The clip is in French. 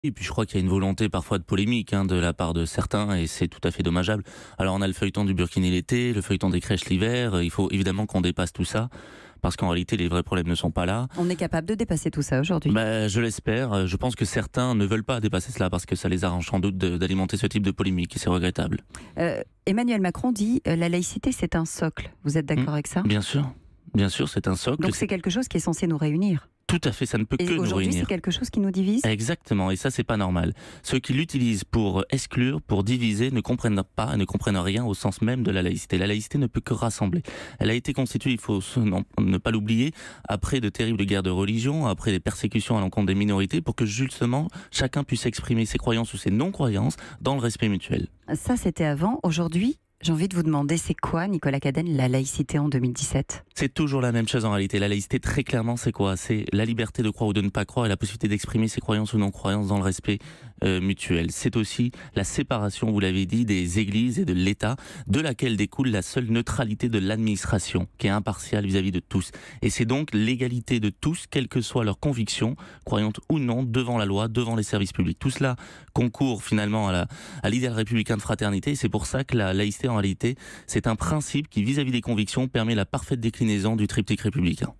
Et puis je crois qu'il y a une volonté parfois de polémique de la part de certains et c'est tout à fait dommageable. Alors on a le feuilleton du burkini l'été, le feuilleton des crèches l'hiver, il faut évidemment qu'on dépasse tout ça parce qu'en réalité les vrais problèmes ne sont pas là. On est capable de dépasser tout ça aujourd'hui. Je l'espère, je pense que certains ne veulent pas dépasser cela parce que ça les arrange sans doute d'alimenter ce type de polémique et c'est regrettable. Emmanuel Macron dit la laïcité c'est un socle. Vous êtes d'accord avec ça ? Bien sûr c'est un socle. Donc c'est quelque chose qui est censé nous réunir. Tout à fait, ça ne peut que nous réunir. Aujourd'hui, c'est quelque chose qui nous divise ? Exactement, et ça, c'est pas normal. Ceux qui l'utilisent pour exclure, pour diviser, ne comprennent pas, ne comprennent rien au sens même de la laïcité. La laïcité ne peut que rassembler. Elle a été constituée, il faut ne pas l'oublier, après de terribles guerres de religion, après des persécutions à l'encontre des minorités, pour que justement, chacun puisse exprimer ses croyances ou ses non-croyances dans le respect mutuel. Ça, c'était avant. Aujourd'hui, j'ai envie de vous demander, c'est quoi, Nicolas Cadenne, la laïcité en 2017 ? C'est toujours la même chose en réalité. La laïcité, très clairement, c'est quoi ? C'est la liberté de croire ou de ne pas croire et la possibilité d'exprimer ses croyances ou non-croyances dans le respect mutuel. C'est aussi la séparation, vous l'avez dit, des églises et de l'État, de laquelle découle la seule neutralité de l'administration, qui est impartiale vis-à-vis de tous. Et c'est donc l'égalité de tous, quelles que soient leurs convictions, croyantes ou non, devant la loi, devant les services publics. Tout cela concourt finalement à l'idéal républicain de fraternité. Et c'est pour ça que la laïcité, en réalité, c'est un principe qui, vis-à-vis des convictions, permet la parfaite déclinaison du triptyque républicain.